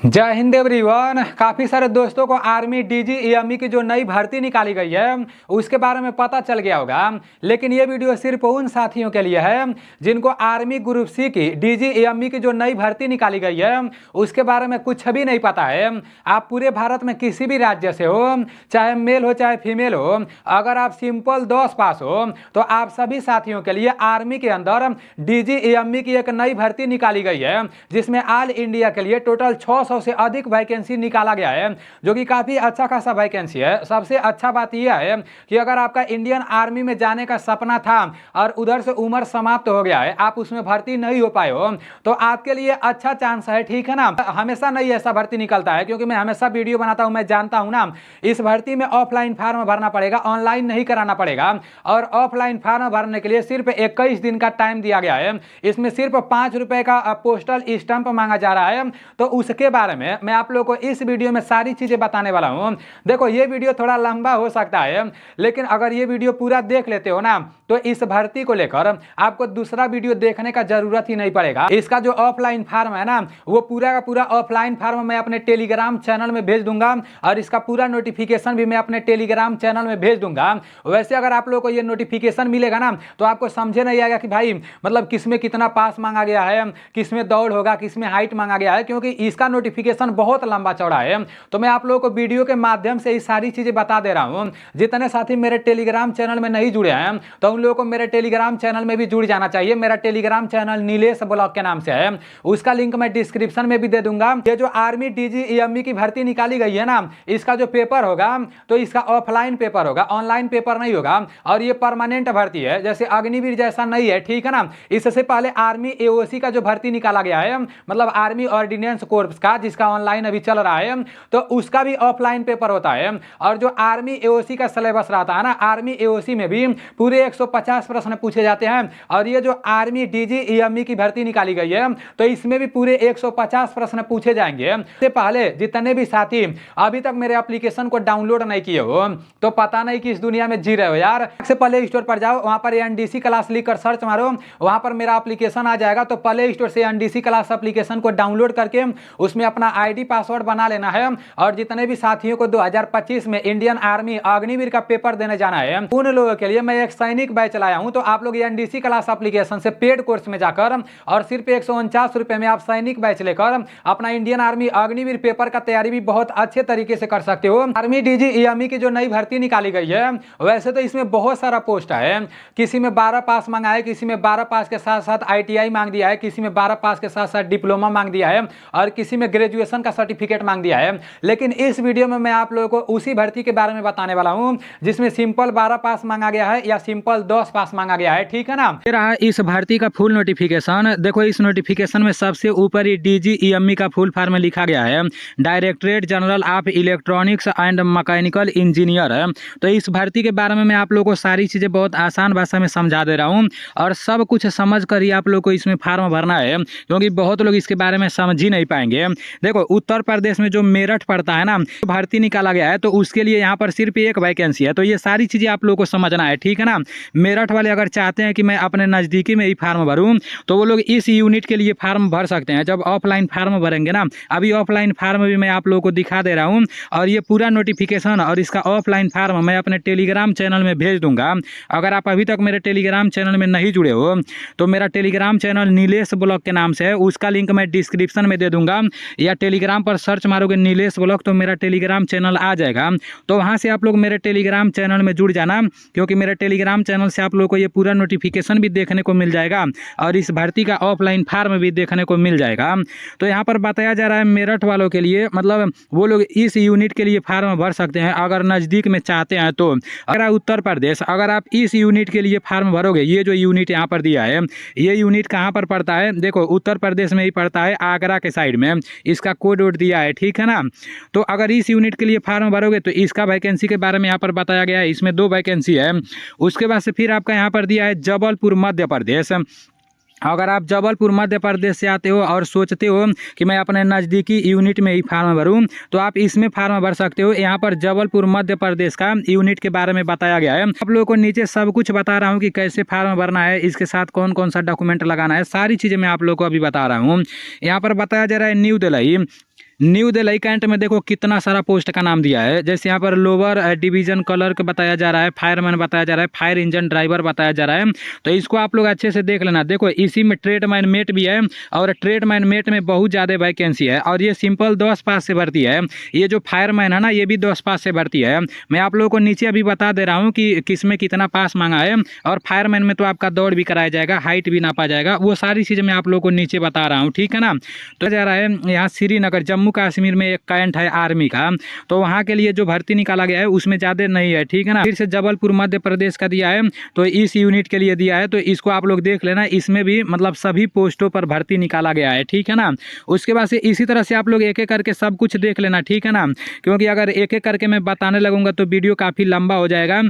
जय हिंद एवरीवन। काफ़ी सारे दोस्तों को आर्मी डीजीएमई की जो नई भर्ती निकाली गई है उसके बारे में पता चल गया होगा, लेकिन ये वीडियो सिर्फ उन साथियों के लिए है जिनको आर्मी ग्रुप सी की डीजीएमई की जो नई भर्ती निकाली गई है उसके बारे में कुछ भी नहीं पता है। आप पूरे भारत में किसी भी राज्य से हो, चाहे मेल हो चाहे फीमेल हो, अगर आप सिंपल 10 पास हो तो आप सभी साथियों के लिए आर्मी के अंदर डीजीएमई की एक नई भर्ती निकाली गई है, जिसमें ऑल इंडिया के लिए टोटल 600 से अधिक वैकेंसी निकाला गया है, जो कि काफी अच्छा खासा वैकेंसी है। सबसे अच्छा बात यह है कि अगर आपका इंडियन आर्मी में जाने का सपना था और उधर से उम्र समाप्त हो गया है, आप उसमें भर्ती नहीं हो पाए हो, तो आपके लिए अच्छा चांस है, ठीक है ना। हमेशा नहीं ऐसा भर्ती निकलता है, क्योंकि मैं हमेशा वीडियो बनाता हूं, मैं जानता हूं ना। इस भर्ती में ऑफलाइन फॉर्म भरना पड़ेगा, ऑनलाइन नहीं कराना पड़ेगा। और ऑफलाइन फॉर्म भरने के लिए सिर्फ 21 दिन का टाइम दिया गया है। इसमें सिर्फ 5 रुपए का पोस्टल स्टैंप मांगा जा रहा है। तो उसके बारे में मैं आप लोगों को इस वीडियो में सारी चीजें बताने वाला हूं। देखो, ये वीडियो थोड़ा लंबा हो सकता है, लेकिन अगर ये वीडियो पूरा देख लेते हो ना तो इस भर्ती को लेकर आपको दूसरा वीडियो देखने का जरूरत ही नहीं पड़ेगा। इसका जो ऑफलाइन फॉर्म है ना, वो पूरा का पूरा ऑफलाइन फॉर्म मैं अपने टेलीग्राम चैनल में भेज दूंगा, और इसका पूरा नोटिफिकेशन भी मैं अपने टेलीग्राम चैनल में भेज दूंगा। वैसे अगर आप लोगों को ये नोटिफिकेशन मिलेगा ना तो आपको समझे नहीं आएगा कि भाई मतलब किसमें कितना पास मांगा गया है, किसमें दौड़ होगा, किसमें हाइट मांगा गया है, क्योंकि इसका नोटिफिकेशन बहुत लंबा चौड़ा है। तो मैं आप लोगों को वीडियो के माध्यम से ये सारी चीजें बता दे रहा हूं। जितने साथी मेरे टेलीग्राम चैनल में नहीं जुड़े हैं तो उन लोगों को मेरे टेलीग्राम चैनल में भी जुड़ जाना चाहिए। मेरा टेलीग्राम चैनल नीलेश ब्लॉग के नाम से है, उसका लिंक मैं डिस्क्रिप्शन में भी दे दूंगा। ये जो आर्मी डीजीएमई की भर्ती निकाली गई है ना, इसका जो पेपर होगा तो इसका ऑफलाइन पेपर होगा, ऑनलाइन पेपर नहीं होगा। और ये परमानेंट भर्ती है, जैसे अग्निवीर जैसा नहीं है, ठीक है ना। इससे पहले आर्मी एओसी का जो भर्ती निकाला गया है, मतलब आर्मी ऑर्डिनेंस कोर्प्स का, जिसका ऑनलाइन अभी चल रहा है, तो उसका भी ऑफलाइन पेपर होता है। और जो आर्मी एओसी का सिलेबस रहता है ना, आर्मी एओसी में भी पूरे 150 प्रश्न पूछे जाते हैं। और ये जो आर्मी डीजीएमई की भर्ती निकाली गई है तो इसमें भी पूरे 150 प्रश्न पूछे जाएंगे। इससे पहले जितने भी साथी अभी तक मेरे एप्लीकेशन को डाउनलोड नहीं किए हो तो पता नहीं कि इस दुनिया में जी रहे हो यार। सबसे प्ले स्टोर पर जाओ, वहां पर एनडीसी क्लास लिखकर सर्च मारो, वहां पर मेरा एप्लीकेशन आ जाएगा। तो प्ले स्टोर से एनडीसी क्लास एप्लीकेशन को डाउनलोड करके उसमें अपना आईडी पासवर्ड बना लेना है। और जितने भी साथियों को 2025 में इंडियन आर्मी अग्निवीर का पेपर देने जाना है, उन लोगों के लिए मैं एक सैनिक बैच लाया हूं। तो आप लोग एनडीसी क्लास एप्लीकेशन से पेड कोर्स में जाकर और सिर्फ 149 रुपए में आप सैनिक बैच लेकर अपना इंडियन आर्मी अग्निवीर पेपर का तैयारी भी बहुत अच्छे तरीके से कर सकते हो। आर्मी डीजीएमई की जो नई भर्ती निकाली गई है, वैसे तो इसमें बहुत सारा पोस्ट है। किसी में 12 पास मांगा है, किसी में 12 पास के साथ साथ आईटीआई मांग दिया है, किसी में 12 पास के साथ साथ डिप्लोमा मांग दिया है, और किसी में ग्रेजुएशन का सर्टिफिकेट मांग दिया है। लेकिन इस वीडियो में मैं आप लोगों को उसी भर्ती के बारे में बताने वाला हूं जिसमें सिंपल 12 पास मांगा गया है या सिंपल 10 पास मांगा गया है, ठीक है ना। रहा इस भर्ती का फुल नोटिफिकेशन। देखो, इस नोटिफिकेशन में सबसे ऊपर ही डीजीएमई का फुल फॉर्म लिखा गया है, directorate general of electronics and mechanical engineer है। तो इस भर्ती के बारे में मैं आप लोगों को सारी चीजें बहुत आसान भाषा में समझा दे रहा हूँ, और सब कुछ समझ कर ही आप लोग को इसमें फॉर्म भरना है, क्योंकि बहुत लोग इसके बारे में समझ ही नहीं पाएंगे। देखो, उत्तर प्रदेश में जो मेरठ पड़ता है ना, भर्ती निकाला गया है, तो उसके लिए यहाँ पर सिर्फ एक वैकेंसी है। तो ये सारी चीजें आप लोगों को समझना है, ठीक है ना। मेरठ वाले अगर चाहते हैं कि मैं अपने नजदीकी में ही फॉर्म भरूं तो वो लोग इस यूनिट के लिए फॉर्म भर सकते हैं। जब ऑफलाइन फॉर्म भरेंगे ना, अभी ऑफलाइन फॉर्म भी मैं आप लोगों को दिखा दे रहा हूं, और ये पूरा नोटिफिकेशन और इसका ऑफलाइन फॉर्म मैं अपने टेलीग्राम चैनल में भेज दूंगा। अगर आप अभी तक मेरे टेलीग्राम चैनल में नहीं जुड़े हो तो मेरा टेलीग्राम चैनल नीलेश ब्लॉग के नाम से है, उसका लिंक मैं डिस्क्रिप्शन में दे दूंगा, या टेलीग्राम पर सर्च मारोगे नीलेश ब्लॉग तो मेरा टेलीग्राम चैनल आ जाएगा। तो वहां से आप लोग मेरे टेलीग्राम चैनल में जुड़ जाना, क्योंकि मेरे टेलीग्राम चैनल से आप लोगों को ये पूरा नोटिफिकेशन भी देखने को मिल जाएगा और इस भर्ती का ऑफलाइन फॉर्म भी देखने को मिल जाएगा। तो यहाँ पर बताया जा रहा है मेरठ वालों के लिए, मतलब वो लोग इस यूनिट के लिए फॉर्म भर सकते हैं अगर नज़दीक में चाहते हैं। तो अगर उत्तर प्रदेश, अगर आप इस यूनिट के लिए फॉर्म भरोगे, ये जो यूनिट यहाँ पर दिया है, ये यूनिट कहाँ पर पड़ता है, देखो उत्तर प्रदेश में ही पड़ता है, आगरा के साइड में इसका कोड वोड दिया है, ठीक है ना। तो अगर इस यूनिट के लिए फॉर्म भरोगे तो इसका वैकेंसी के बारे में यहाँ पर बताया गया है, इसमें 2 वैकेंसी है। उसके बाद से फिर आपका यहाँ पर दिया है जबलपुर मध्य प्रदेश। अगर आप जबलपुर मध्य प्रदेश से आते हो और सोचते हो कि मैं अपने नज़दीकी यूनिट में ही फॉर्म भरूं तो आप इसमें फॉर्म भर सकते हो। यहाँ पर जबलपुर मध्य प्रदेश का यूनिट के बारे में बताया गया है। आप लोगों को नीचे सब कुछ बता रहा हूँ कि कैसे फॉर्म भरना है, इसके साथ कौन कौन सा डॉक्यूमेंट लगाना है, सारी चीज़ें मैं आप लोगों को अभी बता रहा हूँ। यहाँ पर बताया जा रहा है New Delhi, New Delhi Cantt में देखो कितना सारा पोस्ट का नाम दिया है। जैसे यहाँ पर लोअर डिवीजन क्लर्क बताया जा रहा है, फायरमैन बताया जा रहा है, फायर इंजन ड्राइवर बताया जा रहा है। तो इसको आप लोग अच्छे से देख लेना। देखो इसी में ट्रेडमैन मेट भी है और ट्रेडमैन मेट में बहुत ज़्यादा वैकेंसी है और ये सिंपल 10 पास से भर्ती है। ये जो फायरमैन है ना, ये भी 10 पास से भर्ती है। मैं आप लोगों को नीचे अभी बता दे रहा हूँ कि किस में कितना पास मांगा है। और फायरमैन में तो आपका दौड़ भी कराया जाएगा, हाइट भी नापा जाएगा, वो सारी चीज़ें मैं आप लोगों को नीचे बता रहा हूँ, ठीक है ना। तो जा रहा है यहाँ श्रीनगर जम्मू कश्मीर में एक कैंट है आर्मी का, तो वहाँ के लिए जो भर्ती निकाला गया है उसमें ज़्यादा नहीं है, ठीक है ना। फिर से जबलपुर मध्य प्रदेश का दिया है, तो इस यूनिट के लिए दिया है, तो इसको आप लोग देख लेना। इसमें भी मतलब सभी पोस्टों पर भर्ती निकाला गया है, ठीक है ना। उसके बाद से इसी तरह से आप लोग एक एक करके सब कुछ देख लेना, ठीक है ना, क्योंकि अगर एक एक करके मैं बताने लगूंगा तो वीडियो काफ़ी लंबा हो जाएगा।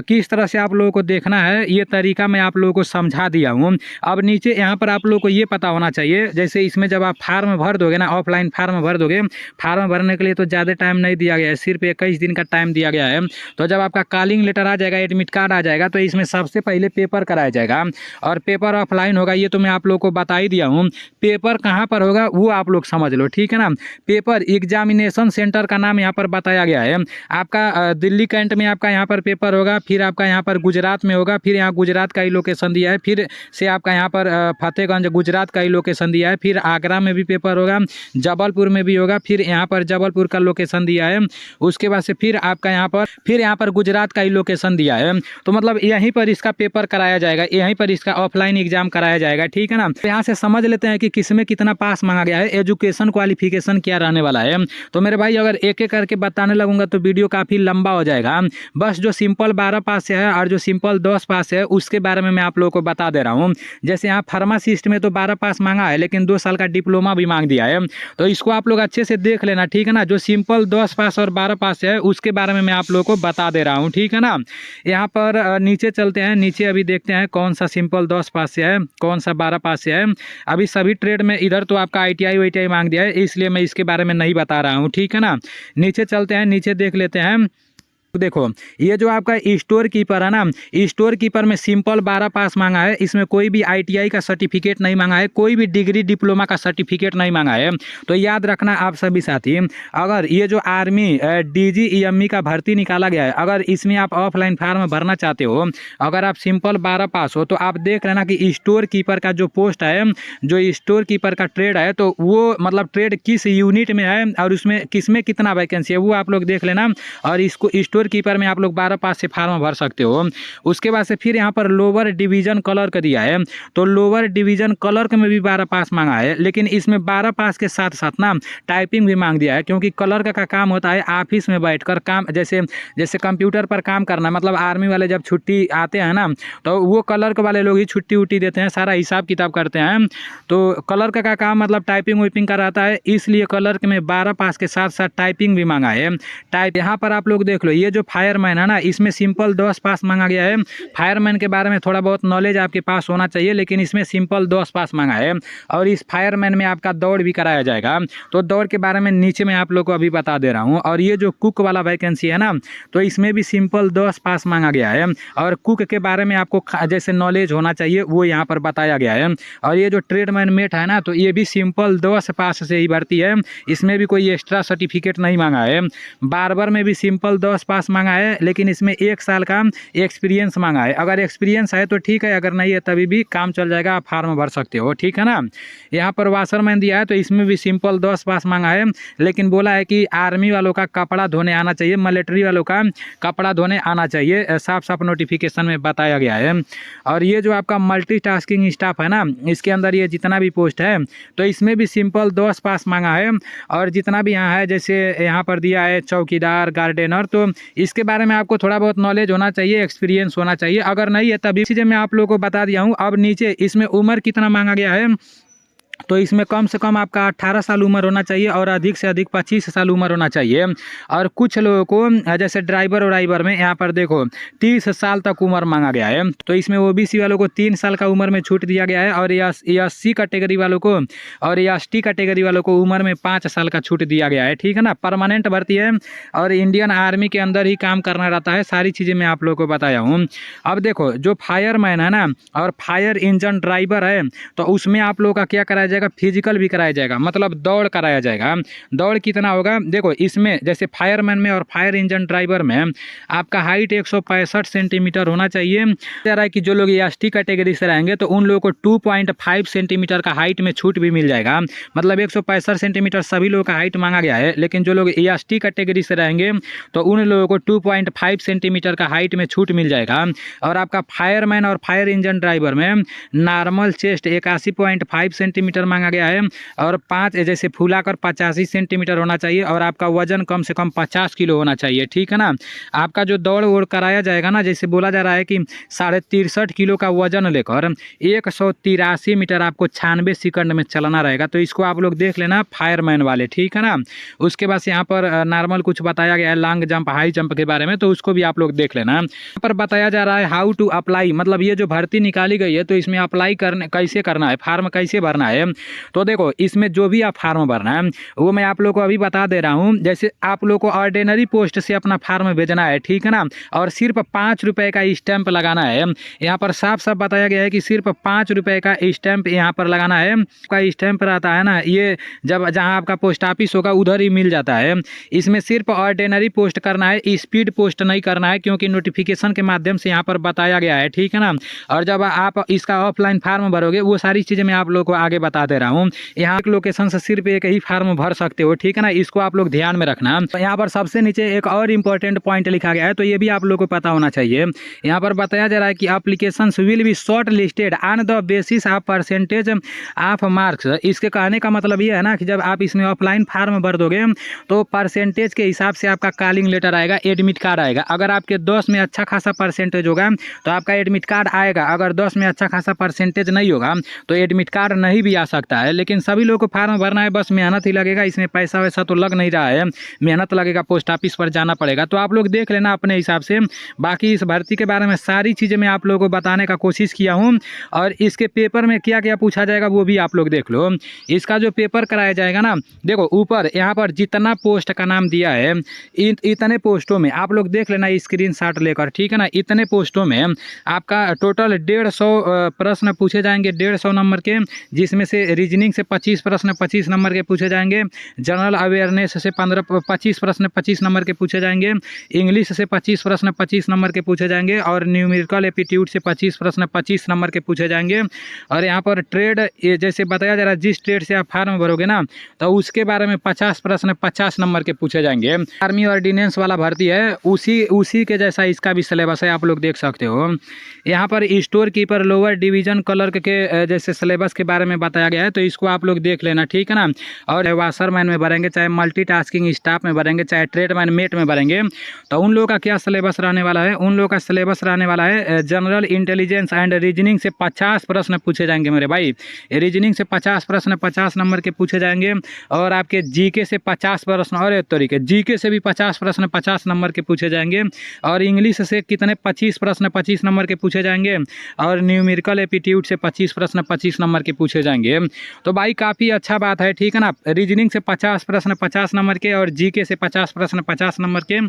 किस तरह से आप लोगों को देखना है ये तरीका मैं आप लोगों को समझा दिया हूँ। अब नीचे यहाँ पर आप लोगों को ये पता होना चाहिए, जैसे इसमें जब आप फार्म भर दोगे ना, ऑफलाइन फार्म भर दोगे, फार्म भरने के लिए तो ज़्यादा टाइम नहीं दिया गया है, सिर्फ 21 दिन का टाइम दिया गया है। तो जब आपका कॉलिंग लेटर आ जाएगा, एडमिट कार्ड आ जाएगा, तो इसमें सबसे पहले पेपर कराया जाएगा और पेपर ऑफलाइन होगा। ये तो मैं आप लोगों को बता ही दिया हूँ। पेपर कहाँ पर होगा वो आप लोग समझ लो, ठीक है ना। पेपर एग्जामिनेशन सेंटर का नाम यहाँ पर बताया गया है। आपका दिल्ली कैंट में आपका यहाँ पर पेपर होगा, फिर आपका यहाँ पर गुजरात में होगा, फिर यहाँ गुजरात का ही लोकेशन दिया है, फिर से आपका यहाँ पर फतेहगंज गुजरात का ही लोकेशन दिया है, फिर आगरा में भी पेपर होगा, जबलपुर में भी होगा, फिर यहाँ पर जबलपुर का लोकेशन दिया है। उसके बाद से फिर आपका यहाँ पर गुजरात का ही लोकेशन दिया है। तो मतलब यहीं पर इसका पेपर कराया जाएगा, यहीं पर इसका ऑफलाइन एग्जाम कराया जाएगा, ठीक है ना। तो यहाँ से समझ लेते हैं कि किसमें कितना पास मांगा गया है, एजुकेशन क्वालिफिकेशन क्या रहने वाला है। तो मेरे भाई अगर एक एक करके बताने लगूंगा तो वीडियो काफ़ी लंबा हो जाएगा। बस जो सिंपल 12 पास से है और जो सिंपल 10 पास है उसके बारे में मैं आप लोगों को बता दे रहा हूँ। जैसे यहाँ फार्मासिस्ट में तो 12 पास मांगा है, लेकिन 2 साल का डिप्लोमा भी मांग दिया है। तो इसको आप लोग अच्छे से देख लेना, ठीक है ना। जो सिंपल 10 पास और 12 पास है उसके बारे में मैं आप लोगों को बता दे रहा हूँ, ठीक है ना। यहाँ पर नीचे चलते हैं, नीचे अभी देखते हैं कौन सा सिंपल 10 पास से है, कौन सा 12 पास से है। अभी सभी ट्रेड में इधर तो आपका ITI वाईटीआई मांग दिया है, इसलिए मैं इसके बारे में नहीं बता रहा हूँ, ठीक है ना। नीचे चलते हैं, नीचे देख लेते हैं। देखो ये जो आपका स्टोर कीपर है ना, स्टोर कीपर में सिंपल 12 पास मांगा है। इसमें कोई भी ITI का सर्टिफिकेट नहीं मांगा है, कोई भी डिग्री डिप्लोमा का सर्टिफिकेट नहीं मांगा है। तो याद रखना आप सभी साथी, अगर ये जो आर्मी DG EME का भर्ती निकाला गया है, अगर इसमें आप ऑफलाइन फॉर्म भरना चाहते हो, अगर आप सिंपल 12 पास हो, तो आप देख लेना कि स्टोर कीपर का जो पोस्ट है, जो स्टोर कीपर का ट्रेड है, तो वो मतलब ट्रेड किस यूनिट में है और उसमें किसमें कितना वैकेंसी है वो आप लोग देख लेना। और इसको स्टोर कीपर में आप लोग 12 पास से फार्म भर सकते हो। उसके बाद से फिर यहाँ पर लोअर डिवीजन क्लर्क दिया है, तो लोअर डिवीजन क्लर्क में भी 12 पास मांगा है, लेकिन इसमें 12 पास के साथ साथ ना टाइपिंग भी मांग दिया है, क्योंकि क्लर्क का काम होता है ऑफिस में बैठकर काम, जैसे कंप्यूटर पर काम करना। मतलब आर्मी वाले जब छुट्टी आते हैं ना, तो वो क्लर्क वाले लोग ही छुट्टी उट्टी देते हैं, सारा हिसाब किताब करते हैं। तो क्लर्क का काम मतलब टाइपिंग वाइपिंग का रहता है, इसलिए क्लर्क में 12 पास के साथ साथ टाइपिंग भी मांगा है। टाइप यहाँ पर आप लोग देख लो, ये जो फायरमैन है ना, इसमें सिंपल 10 पास मांगा गया है। फायरमैन के बारे में थोड़ा बहुत नॉलेज आपके पास होना चाहिए, लेकिन इसमें सिंपल 10 पास मांगा है। और इस फायरमैन में आपका दौड़ भी कराया जाएगा, तो दौड़ के बारे में नीचे मैं आप लोग को अभी बता दे रहा हूँ। और ये जो कुक वाला वैकेंसी है ना, तो इसमें भी सिंपल 10 पास मांगा गया है। और कुक के बारे में आपको जैसे नॉलेज होना चाहिए वो यहाँ पर बताया गया है। और ये जो ट्रेडमैन मेट है ना, तो ये भी सिंपल 10 पास से ही भर्ती है, इसमें भी कोई एक्स्ट्रा सर्टिफिकेट नहीं मांगा है। बार्बर में भी सिंपल 10 पास मांगा है, लेकिन इसमें 1 साल का एक्सपीरियंस मांगा है। अगर एक्सपीरियंस है तो ठीक है, अगर नहीं है तभी भी काम चल जाएगा, आप फार्म भर सकते हो, ठीक है ना। यहाँ पर वाशरमैन दिया है, तो इसमें भी सिंपल 10 पास मांगा है, लेकिन बोला है कि आर्मी वालों का कपड़ा धोने आना चाहिए, मिलिट्री वालों का कपड़ा धोने आना चाहिए, साफ साफ नोटिफिकेशन में बताया गया है। और ये जो आपका मल्टीटास्किंग स्टाफ है ना, इसके अंदर ये जितना भी पोस्ट है, तो इसमें भी सिंपल 10 पास मांगा है। और जितना भी यहाँ है, जैसे यहाँ पर दिया है चौकीदार, गार्डनर, तो इसके बारे में आपको थोड़ा बहुत नॉलेज होना चाहिए, एक्सपीरियंस होना चाहिए। अगर नहीं है तभी चीज़ें मैं आप लोगों को बता दिया हूँ। अब नीचे इसमें उम्र कितना मांगा गया है, तो इसमें कम से कम आपका 18 साल उम्र होना चाहिए और अधिक से अधिक 25 साल उम्र होना चाहिए। और कुछ लोगों को जैसे ड्राइवर और ड्राइवर में यहाँ पर देखो 30 साल तक उम्र मांगा गया है, तो इसमें OBC वालों को 3 साल का उम्र में छूट दिया गया है। और SC कैटेगरी वालों को और ST कैटेगरी वालों को उम्र में 5 साल का छूट दिया गया है, ठीक है ना। परमानेंट भर्ती है और इंडियन आर्मी के अंदर ही काम करना रहता है, सारी चीज़ें मैं आप लोगों को बताया हूँ। अब देखो जो फायरमैन है ना और फायर इंजन ड्राइवर है, तो उसमें आप लोगों का क्या कराया जाएगा, फिजिकल भी कराया जाएगा, मतलब दौड़ कराया जाएगा। दौड़ कितना होगा देखो, इसमें जैसे फायरमैन में और फायर इंजन ड्राइवर में आपका हाइट 165 सेंटीमीटर होना चाहिए। कह रहा है कि जो लोग एसटी कैटेगरी से रहेंगे तो उन लोगों को 2.5 सेंटीमीटर का हाइट में छूट भी मिल जाएगा। मतलब 165 सेंटीमीटर सभी लोगों का हाइट मांगा गया है, लेकिन जो लोग एसटी कैटेगरी से रहेंगे तो उन लोगों को 2.5 सेंटीमीटर का हाइट में छूट मिल जाएगा। और आपका फायरमैन और फायर इंजन ड्राइवर में नॉर्मल चेस्ट 81.5 सेंटीमीटर मांगा गया है, और 5 जैसे फूलाकर 85 सेंटीमीटर होना चाहिए, और आपका वजन कम से कम 50 किलो होना चाहिए, ठीक है ना। आपका जो दौड़ वोड़ कराया जाएगा ना, जैसे बोला जा रहा है कि 63.5 किलो का वजन लेकर 183 मीटर आपको 96 सेकंड में चलना रहेगा। तो इसको आप लोग देख लेना फायरमैन वाले, ठीक है ना। उसके बाद यहाँ पर नॉर्मल कुछ बताया गया है लॉन्ग जंप हाई जंप के बारे में, तो उसको भी आप लोग देख लेना। यहाँ पर बताया जा रहा है हाउ टू अप्लाई, मतलब ये जो भर्ती निकाली गई है तो इसमें अप्लाई करने कैसे करना है, फार्म कैसे भरना है। तो देखो इसमें जो भी आप फार्म भरना है वो मैं आप लोग को अभी बता दे रहा हूँ। जैसे आप लोग को ऑर्डिनरी पोस्ट से अपना फार्म भेजना है, ठीक है ना, और सिर्फ 5 रुपये का स्टैंप लगाना है। यहाँ पर साफ साफ बताया गया है कि सिर्फ 5 रुपये का स्टैंप यहाँ पर लगाना है। का स्टैंप रहता है ना, ये जब जहाँ आपका पोस्ट ऑफिस होगा उधर ही मिल जाता है। इसमें सिर्फ ऑर्डिनरी पोस्ट करना है, स्पीड पोस्ट नहीं करना है, क्योंकि नोटिफिकेशन के माध्यम से यहाँ पर बताया गया है, ठीक है ना। और जब आप इसका ऑफलाइन फार्म भरोगे वो सारी चीज़ें मैं आप लोग को आगे बता दे रहा हूँ। यहाँ एक लोकेशन से सिर्फ एक ही फार्म भर सकते हो, ठीक है ना, इसको आप लोग ध्यान में रखना। तो यहाँ पर सबसे नीचे एक और इम्पोर्टेंट पॉइंट लिखा गया है, तो ये भी आप लोग को पता होना चाहिए। यहाँ पर बताया जा रहा है कि applications will be short listed on the basis of percentage of marks. इसके कहने का मतलब ये है ना कि जब आप इसमें ऑफलाइन फार्म भर दोगे तो परसेंटेज के हिसाब से आपका कॉलिंग लेटर आएगा, एडमिट कार्ड आएगा। अगर आपके 10 में अच्छा खासा परसेंटेज होगा तो आपका एडमिट कार्ड आएगा, अगर 10 में अच्छा खासा परसेंटेज नहीं होगा तो एडमिट कार्ड नहीं भी आ सकता है। लेकिन सभी लोगों को फार्म भरना है, बस मेहनत ही लगेगा, इसमें पैसा वैसा तो लग नहीं रहा है, मेहनत लगेगा, पोस्ट ऑफिस पर जाना पड़ेगा। तो आप लोग देख लेना अपने हिसाब से। बाकी इस भर्ती के बारे में सारी चीज़ें मैं आप लोगों को बताने का कोशिश किया हूँ, और इसके पेपर में क्या क्या पूछा जाएगा वो भी आप लोग देख लो। इसका जो पेपर कराया जाएगा ना, देखो ऊपर यहाँ पर जितना पोस्ट का नाम दिया है इतने पोस्टों में आप लोग देख लेना स्क्रीनशॉट लेकर, ठीक है ना। इतने पोस्टों में आपका टोटल 150 प्रश्न पूछे जाएंगे, 150 नंबर के, जिसमें से रीजनिंग से 25 प्रश्न 25 नंबर के पूछे जाएंगे, जनरल अवेयरनेस से 25 प्रश्न 25 नंबर के पूछे जाएंगे, इंग्लिश से 25 प्रश्न 25 नंबर के पूछे जाएंगे, और न्यूमेरिकल एप्टीट्यूड से 25 प्रश्न 25 नंबर के पूछे जाएंगे। और यहाँ पर ट्रेड जैसे बताया जा रहा है, जिस ट्रेड से आप फार्म भरोगे ना तो उसके बारे में 50 प्रश्न 50 नंबर के पूछे जाएंगे। आर्मी ऑर्डिनेंस वाला भर्ती है, उसी के जैसा इसका भी सिलेबस है, आप लोग देख सकते हो। यहाँ पर store keeper lower division clerk के जैसे सिलेबस के बारे में बताया गया है, तो इसको आप लोग देख लेना, ठीक है ना। और वाशरमैन में भरेंगे, चाहे मल्टीटास्किंग स्टाफ में भरेंगे, चाहे ट्रेडमैन मेट में भरेंगे, तो उन लोगों का क्या सिलेबस रहने वाला है, उन लोगों का सिलेबस रहने वाला है जनरल इंटेलिजेंस एंड रीजनिंग से 50 प्रश्न पूछे जाएंगे मेरे भाई। रीजनिंग से 50 प्रश्न 50 नंबर के पूछे जाएंगे, और आपके जीके से 50 प्रश्न, और एक तरीके जीके से भी 50 प्रश्न 50 नंबर के पूछे जाएंगे, और इंग्लिश से कितने 25 प्रश्न 25 नंबर के पूछे जाएंगे, और न्यूमेरिकल एप्टीट्यूड से 25 प्रश्न 25 नंबर के पूछे जाएंगे। तो भाई काफ़ी अच्छा बात है, ठीक है ना। रीजनिंग से 50 प्रश्न 50 नंबर के, और जीके से 50 प्रश्न 50 नंबर के,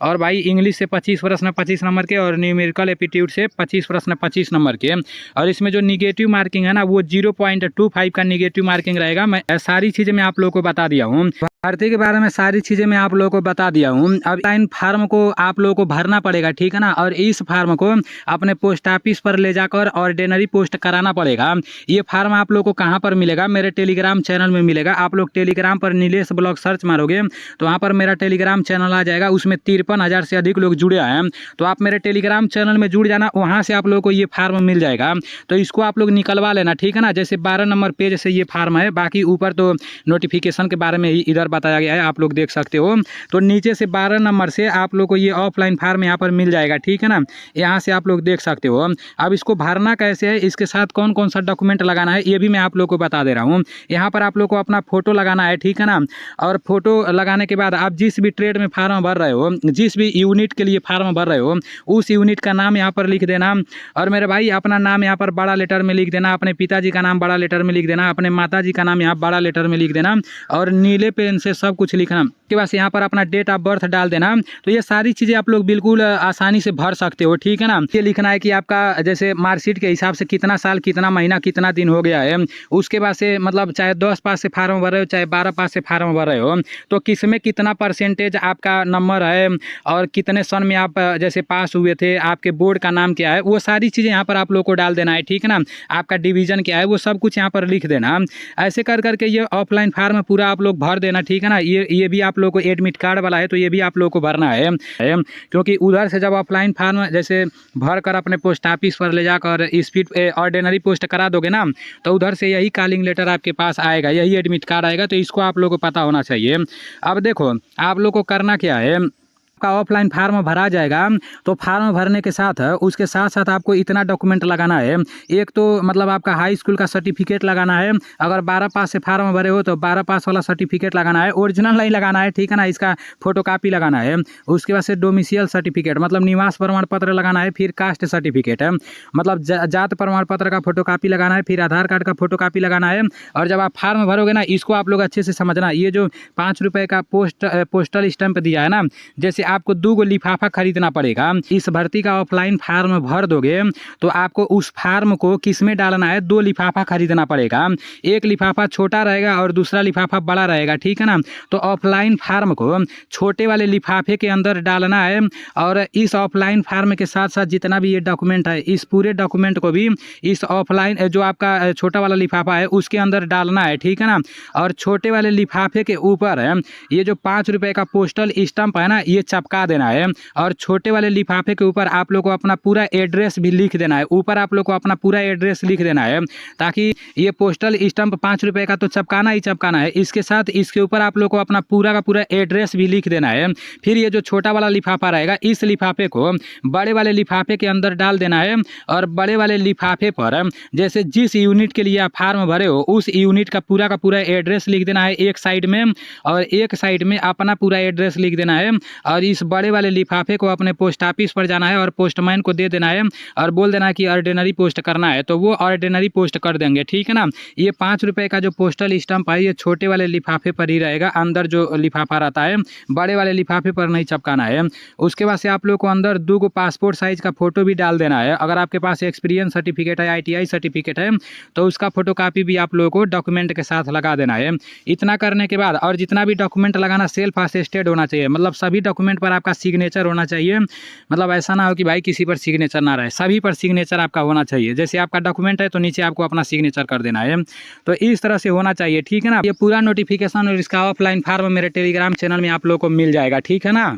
और भाई इंग्लिश से 25 प्रश्न 25 नंबर के, और न्यूमेरिकल एप्टीट्यूड से 25 प्रश्न 25 नंबर के। और इसमें जो निगेटिव मार्किंग है ना वो 0.25 का निगेटिव मार्किंग रहेगा। मैं सारी चीज़ें मैं आप लोगों को बता दिया हूँ, भर्ती के बारे में सारी चीज़ें मैं आप लोगों को बता दिया हूँ। अब इन फार्म को आप लोगों को भरना पड़ेगा, ठीक है ना, और इस फार्म को अपने पोस्ट ऑफिस पर ले जाकर ऑर्डिनरी पोस्ट कराना पड़ेगा। ये फार्म आप लोगों को कहाँ पर मिलेगा, मेरे टेलीग्राम चैनल में मिलेगा। आप लोग टेलीग्राम पर नीलेश ब्लॉग सर्च मारोगे तो वहाँ पर मेरा टेलीग्राम चैनल आ जाएगा, उसमें 53,000 से अधिक लोग जुड़े हैं। तो आप मेरे टेलीग्राम चैनल में जुड़ जाना, वहाँ से आप लोगों को ये फार्म मिल जाएगा। तो इसको आप लोग निकलवा लेना, ठीक है ना। जैसे 12 नंबर पेज से ये फार्म है, बाकी ऊपर तो नोटिफिकेशन के बारे में ही इधर बताया गया है, आप लोग देख सकते हो। तो नीचे से 12 नंबर से आप लोग को ये ऑफलाइन फार्म यहाँ पर मिल जाएगा, ठीक है ना। यहाँ से आप लोग देख सकते हो। अब इसको भरना कैसे है, इसके साथ कौन कौन सा डॉक्यूमेंट लगाना है ये भी मैं आप लोग को बता दे रहा हूँ। यहाँ पर आप लोग को अपना फोटो लगाना है, ठीक है ना। और फोटो लगाने के बाद आप जिस भी ट्रेड में फार्म भर रहे हो, जिस भी यूनिट के लिए फार्म भर रहे हो, उस यूनिट का नाम यहाँ पर लिख देना। और मेरे भाई अपना नाम यहाँ पर बड़ा लेटर में लिख देना, अपने पिताजी का नाम बड़ा लेटर में लिख देना, अपने माताजी का नाम यहाँ बड़ा लेटर में लिख देना, और नीले पेन से सब कुछ लिखना। उसके बाद यहाँ पर अपना डेट ऑफ बर्थ डाल देना। तो ये सारी चीज़ें आप लोग बिल्कुल आसानी से भर सकते हो, ठीक है ना। ये लिखना है कि आपका जैसे मार्कशीट के हिसाब से कितना साल, कितना महीना, कितना दिन हो गया है। उसके बाद से मतलब चाहे 10 पास से फार्म भर रहे हो, चाहे 12 पास से फार्म भर रहे हो, तो किस में कितना परसेंटेज आपका नंबर है और कितने सन में आप जैसे पास हुए थे, आपके बोर्ड का नाम क्या है, वो सारी चीज़ें यहाँ पर आप लोग को डाल देना है, ठीक है ना। आपका डिवीज़न क्या है वो सब कुछ यहाँ पर लिख देना। ऐसे कर करके ये ऑफलाइन फार्म पूरा आप लोग भर देना, ठीक है ना। ये भी आप लोग को एडमिट कार्ड वाला है तो ये भी आप लोग को भरना है, क्योंकि उधर से जब ऑफलाइन फार्म जैसे भर कर अपने पोस्ट ऑफिस पर ले जाकर स्पीड ऑर्डिनरी पोस्ट करा दोगे ना, तो उधर से यही कॉलिंग लेटर आपके पास आएगा, यही एडमिट कार्ड आएगा। तो इसको आप लोग को पता होना चाहिए। अब देखो आप लोग को करना क्या है, आपका ऑफलाइन फार्म भरा जाएगा तो फार्म भरने के साथ उसके साथ साथ आपको इतना डॉक्यूमेंट लगाना है। एक तो मतलब आपका हाई स्कूल का सर्टिफिकेट लगाना है, अगर 12 पास से फार्म भरे हो तो 12 पास वाला सर्टिफिकेट लगाना है, ओरिजिनल नहीं लगाना है, ठीक है ना, इसका फोटोकॉपी लगाना है। उसके बाद से डोमिसाइल सर्टिफिकेट मतलब निवास प्रमाण पत्र लगाना है, फिर कास्ट सर्टिफिकेट है मतलब जात प्रमाण पत्र का फोटोकॉपी लगाना है, फिर आधार कार्ड का फोटोकॉपी लगाना है। और जब आप फार्म भरोगे ना, इसको आप लोग अच्छे से समझना, ये जो 5 रुपये का पोस्टल स्टैंप दिया है ना, जैसे आपको 2 लिफाफा खरीदना पड़ेगा। इस भर्ती का ऑफलाइन फार्म भर दोगे तो आपको उस फार्म को किस में डालना है, 2 लिफाफा खरीदना पड़ेगा। एक लिफाफा छोटा रहेगा और दूसरा लिफाफा बड़ा रहेगा, ठीक है ना। तो ऑफलाइन फार्म को छोटे वाले लिफाफे के अंदर डालना है और इस ऑफलाइन फार्म के साथ साथ जितना भी ये डॉक्यूमेंट है, इस पूरे डॉक्यूमेंट को भी इस ऑफलाइन जो आपका छोटा वाला लिफाफा है उसके अंदर डालना है, ठीक है ना। और छोटे वाले लिफाफे के ऊपर ये जो 5 रुपये का पोस्टल स्टैंप है ना, ये चपका देना है। और छोटे वाले लिफाफे के ऊपर आप लोग को अपना पूरा एड्रेस भी लिख देना है, ऊपर आप लोग को अपना पूरा एड्रेस लिख देना है, ताकि ये पोस्टल स्टैंप 5 रुपये का तो चपकाना ही चपकाना है, इसके साथ इसके ऊपर आप लोग को अपना पूरा का पूरा एड्रेस भी लिख देना है। फिर ये जो छोटा वाला लिफाफा रहेगा, इस लिफाफे को बड़े वाले लिफाफे के अंदर डाल देना है और बड़े वाले लिफाफे पर जैसे जिस यूनिट के लिए आप फार्म भरे हो उस यूनिट का पूरा एड्रेस लिख देना है एक साइड में, और एक साइड में अपना पूरा एड्रेस लिख देना है। और इस बड़े वाले लिफाफे को अपने पोस्ट ऑफिस पर जाना है और पोस्टमैन को दे देना है और बोल देना है कि ऑर्डिनरी पोस्ट करना है, तो वो ऑर्डिनरी पोस्ट कर देंगे, ठीक है ना। ये 5 रुपये का जो पोस्टल स्टैंप है ये छोटे वाले लिफाफे पर ही रहेगा, अंदर जो लिफाफा रहता है बड़े वाले लिफाफे पर नहीं चिपकाना है। उसके बाद से आप लोग को अंदर 2 पासपोर्ट साइज का फोटो भी डाल देना है। अगर आपके पास एक्सपीरियंस सर्टिफिकेट है, ITI सर्टिफिकेट है, तो उसका फोटोकॉपी भी आप लोगों को डॉक्यूमेंट के साथ लगा देना है। इतना करने के बाद और जितना भी डॉक्यूमेंट लगाना सेल्फ अटेस्टेड होना चाहिए, मतलब सभी डॉक्यूमेंट पर आपका सिग्नेचर होना चाहिए। मतलब ऐसा ना हो कि भाई किसी पर सिग्नेचर ना रहे, सभी पर सिग्नेचर आपका होना चाहिए। जैसे आपका डॉक्यूमेंट है तो नीचे आपको अपना सिग्नेचर कर देना है, तो इस तरह से होना चाहिए, ठीक है ना। ये पूरा नोटिफिकेशन और इसका ऑफलाइन फार्म मेरे टेलीग्राम चैनल में आप लोगों को मिल जाएगा, ठीक है ना।